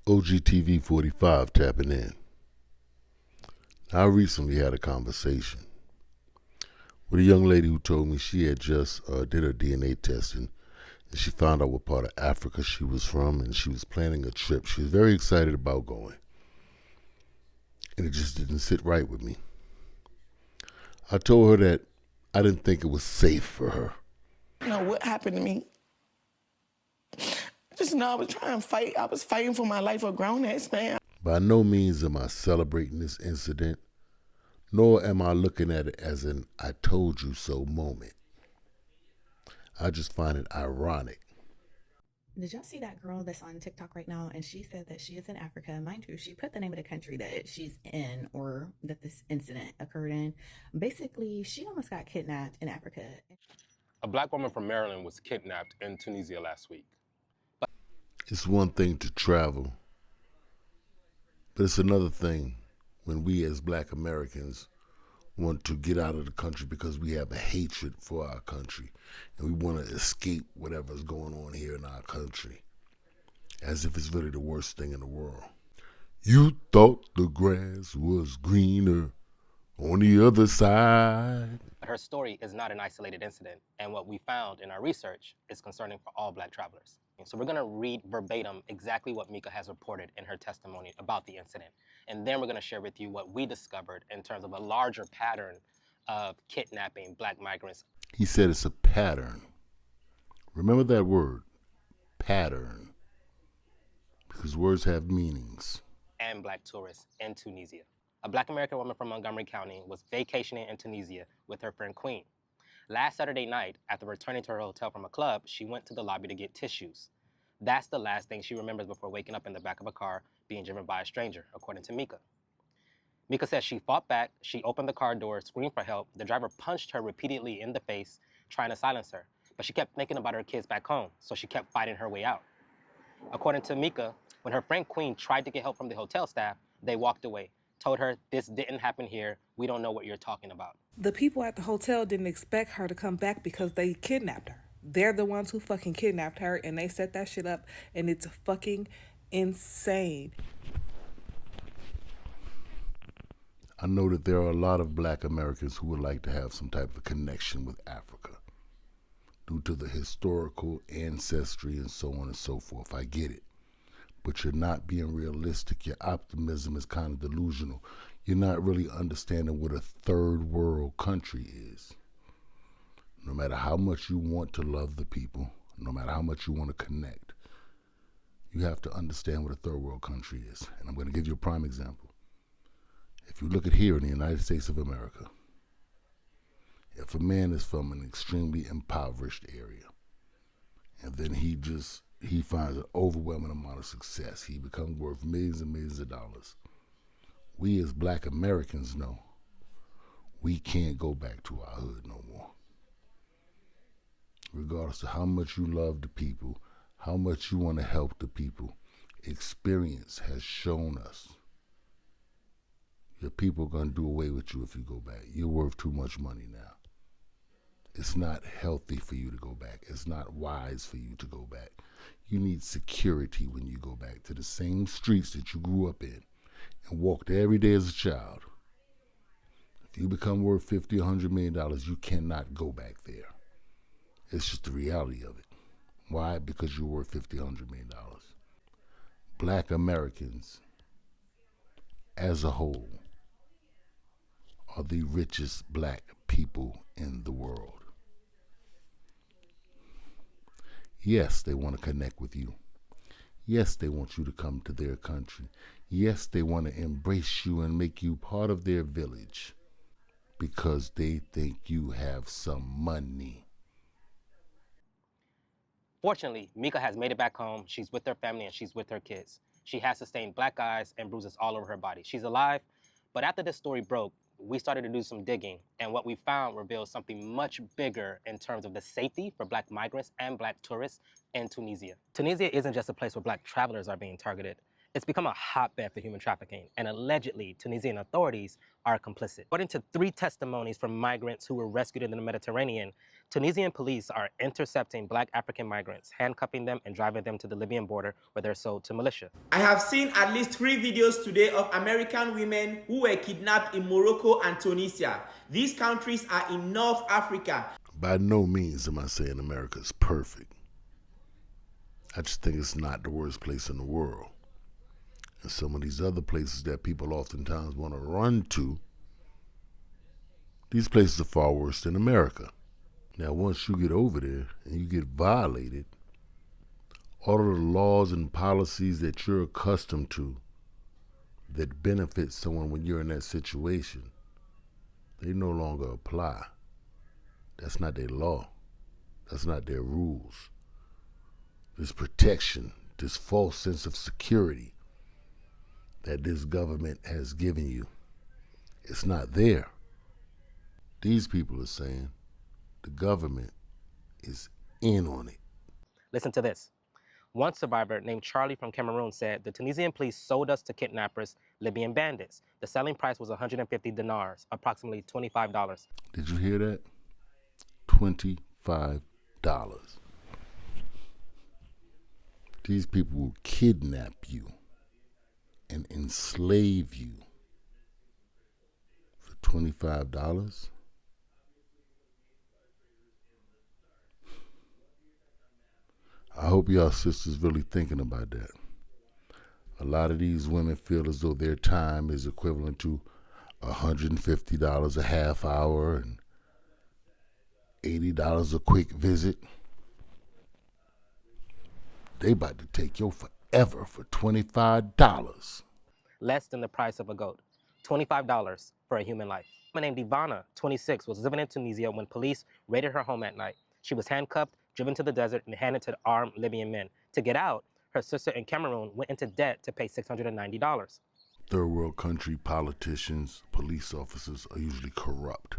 OGTV 45 tapping in. I recently had a conversation with a young lady who told me she had just did her DNA testing and she found out what part of Africa she was from and she was planning a trip. She was very excited about going. And it just didn't sit right with me. I told her that I didn't think it was safe for her. You know what happened to me? Just know I was trying to fight. I was fighting for my life, a grown-ass man. By no means am I celebrating this incident, nor am I looking at it as an I told you so moment. I just find it ironic. Did y'all see that girl that's on TikTok right now? And she said that she is in Africa. Mind you, she put the name of the country that she's in or that this incident occurred in. Basically, she almost got kidnapped in Africa. A black woman from Maryland was kidnapped in Tunisia last week. It's one thing to travel, but it's another thing when we as black Americans want to get out of the country because we have a hatred for our country and we want to escape whatever's going on here in our country as if it's really the worst thing in the world. You thought the grass was greener on the other side. Her story is not an isolated incident, and what we found in our research is concerning for all black travelers. So we're going to read verbatim exactly what Mika has reported in her testimony about the incident. And then we're going to share with you what we discovered in terms of a larger pattern of kidnapping black migrants. He said it's a pattern. Remember that word, pattern, because words have meanings. And black tourists in Tunisia. A black American woman from Montgomery County was vacationing in Tunisia with her friend Queen. Last Saturday night, after returning to her hotel from a club, she went to the lobby to get tissues. That's the last thing she remembers before waking up in the back of a car being driven by a stranger, according to Mika. Mika says she fought back, she opened the car door, screamed for help. The driver punched her repeatedly in the face, trying to silence her. But she kept thinking about her kids back home, so she kept fighting her way out. According to Mika, when her friend Queen tried to get help from the hotel staff, they walked away, told her this didn't happen here, we don't know what you're talking about. The people at the hotel didn't expect her to come back because they kidnapped her. They're the ones who fucking kidnapped her and they set that shit up and it's fucking insane. I know that there are a lot of black Americans who would like to have some type of connection with Africa due to the historical ancestry and so on and so forth. I get it. But you're not being realistic. Your optimism is kind of delusional. You're not really understanding what a third world country is. No matter how much you want to love the people, no matter how much you want to connect, you have to understand what a third world country is. And I'm going to give you a prime example. If you look at here in the United States of America, if a man is from an extremely impoverished area, and then he finds an overwhelming amount of success, he becomes worth millions and millions of dollars, we as black Americans know we can't go back to our hood no more. Regardless of how much you love the people, how much you want to help the people, experience has shown us your people are going to do away with you if you go back. You're worth too much money now. It's not healthy for you to go back. It's not wise for you to go back. You need security when you go back to the same streets that you grew up in and walked every day as a child. If you become worth $50, $100 million, you cannot go back there. It's just the reality of it. Why? Because you're worth $50, $100 million. Black Americans, as a whole, are the richest black people in the world. Yes, they want to connect with you. Yes, they want you to come to their country. Yes, they want to embrace you and make you part of their village because they think you have some money. Fortunately, Mika has made it back home. She's with her family and she's with her kids. She has sustained black eyes and bruises all over her body. She's alive, but after this story broke, we started to do some digging, and what we found reveals something much bigger in terms of the safety for black migrants and black tourists in Tunisia. Tunisia isn't just a place where black travelers are being targeted. It's become a hotbed for human trafficking, and allegedly, Tunisian authorities are complicit. According to 3 testimonies from migrants who were rescued in the Mediterranean, Tunisian police are intercepting black African migrants, handcuffing them and driving them to the Libyan border where they're sold to militia. I have seen at least 3 videos today of American women who were kidnapped in Morocco and Tunisia. These countries are in North Africa. By no means am I saying America's perfect. I just think it's not the worst place in the world. And some of these other places that people oftentimes want to run to, these places are far worse than America. Now, once you get over there and you get violated, all of the laws and policies that you're accustomed to that benefit someone when you're in that situation, they no longer apply. That's not their law. That's not their rules. This protection, this false sense of security that this government has given you, it's not there. These people are saying the government is in on it. Listen to this. One survivor named Charlie from Cameroon said, the Tunisian police sold us to kidnappers, Libyan bandits. The selling price was 150 dinars, approximately $25. Did you hear that? $25. These people will kidnap you and enslave you for $25? I hope y'all sisters really thinking about that. A lot of these women feel as though their time is equivalent to $150 a half hour and $80 a quick visit. They about to take you forever for $25. Less than the price of a goat. $25 for a human life. A woman named Ivana, 26, was living in Tunisia when police raided her home at night. She was handcuffed, driven to the desert, and handed to armed Libyan men. To get out, her sister in Cameroon went into debt to pay $690. Third world country politicians, police officers are usually corrupt.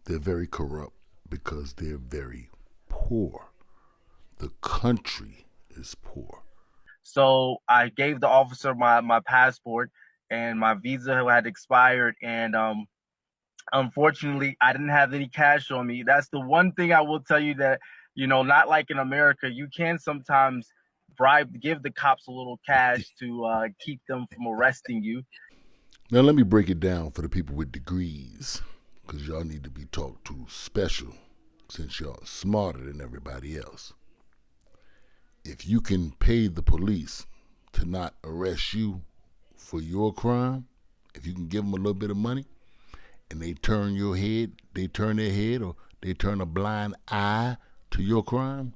They're very corrupt because they're very poor. The country is poor. So I gave the officer my passport, and my visa had expired, and unfortunately I didn't have any cash on me. That's the one thing I will tell you, that not like in America, you can sometimes give the cops a little cash to keep them from arresting you. Now let me break it down for the people with degrees, because y'all need to be talked to special since y'all smarter than everybody else. If you can pay the police to not arrest you for your crime, if you can give them a little bit of money and they turn their head, or they turn a blind eye to your crime,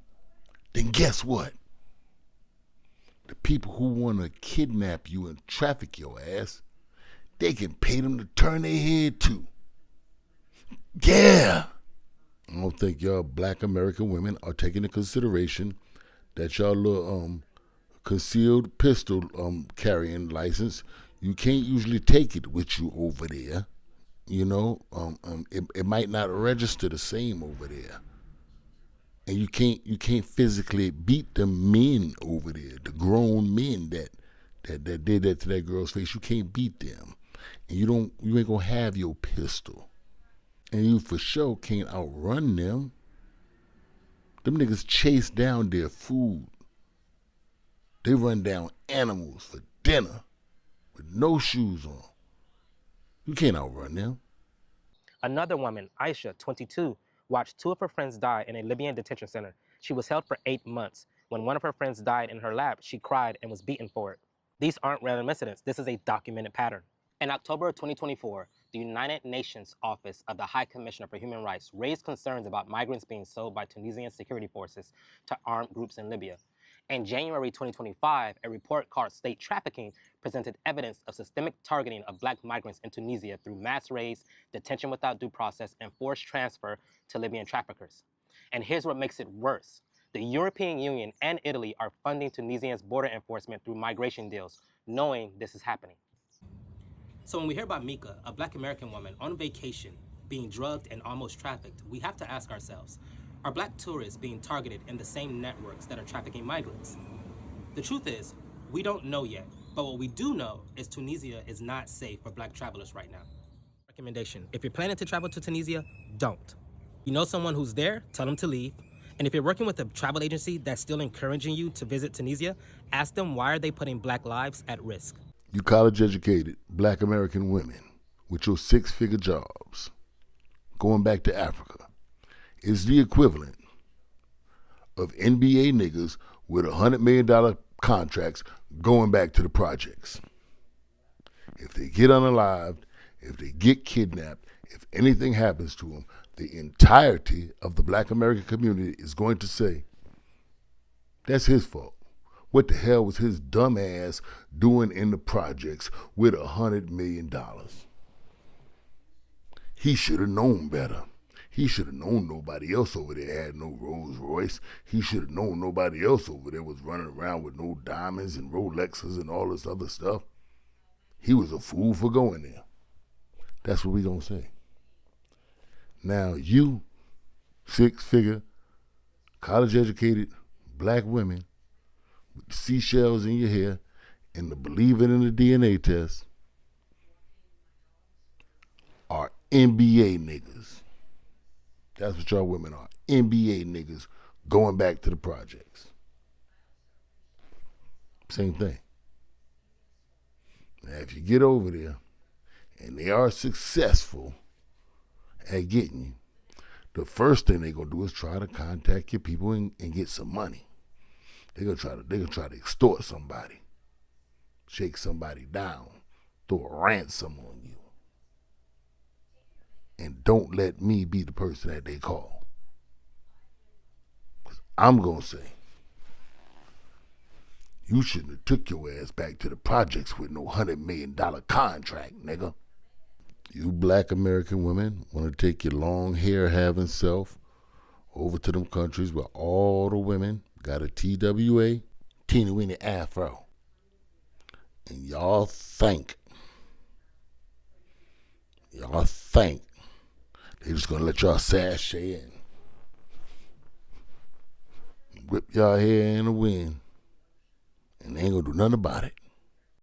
then guess what? The people who want to kidnap you and traffic your ass, they can pay them to turn their head too. Yeah! I don't think y'all black American women are taking into consideration that y'all little concealed pistol carrying license, you can't usually take it with you over there. It might not register the same over there. And you can't physically beat the men over there, the grown men that did that to that girl's face. You can't beat them. And you ain't gonna have your pistol. And you for sure can't outrun them. Them niggas chase down their food. They run down animals for dinner with no shoes on. You can't outrun them. Another woman, Aisha, 22, watched 2 of her friends die in a Libyan detention center. She was held for 8 months. When one of her friends died in her lap, she cried and was beaten for it. These aren't random incidents. This is a documented pattern. In October of 2024, the United Nations Office of the High Commissioner for Human Rights raised concerns about migrants being sold by Tunisian security forces to armed groups in Libya. In January 2025, a report called State Trafficking presented evidence of systemic targeting of black migrants in Tunisia through mass raids, detention without due process, and forced transfer to Libyan traffickers. And here's what makes it worse. The European Union and Italy are funding Tunisia's border enforcement through migration deals, knowing this is happening. So when we hear about Mika, a black American woman on vacation, being drugged and almost trafficked, we have to ask ourselves, are black tourists being targeted in the same networks that are trafficking migrants? The truth is, we don't know yet, but what we do know is Tunisia is not safe for black travelers right now. Recommendation, if you're planning to travel to Tunisia, don't. You know someone who's there, tell them to leave. And if you're working with a travel agency that's still encouraging you to visit Tunisia, ask them why are they putting black lives at risk. You college educated black American women with your 6-figure jobs going back to Africa is the equivalent of NBA niggas with $100 million contracts going back to the projects. If they get unalived, if they get kidnapped, if anything happens to them, the entirety of the black American community is going to say, that's his fault. What the hell was his dumb ass doing in the projects with $100 million? He should have known better. He should have known nobody else over there had no Rolls Royce. He should have known nobody else over there was running around with no diamonds and Rolexes and all this other stuff. He was a fool for going there. That's what we gonna say. Now you, 6-figure, college-educated black women with the seashells in your hair and the believing in the DNA test are NBA niggas. That's what y'all women are. NBA niggas going back to the projects. Same thing. Now, if you get over there and they are successful at getting you, the first thing they're gonna do is try to contact your people and get some money. They're gonna try to extort somebody, shake somebody down, throw a ransom on you. And don't let me be the person that they call. 'Cause I'm gonna say, you shouldn't have took your ass back to the projects with no $100 million contract, nigga. You black American women want to take your long hair having self over to them countries where all the women got a TWA, teeny weeny afro. And y'all think they just gonna let y'all sashay in, whip y'all hair in the wind, and they ain't gonna do nothing about it.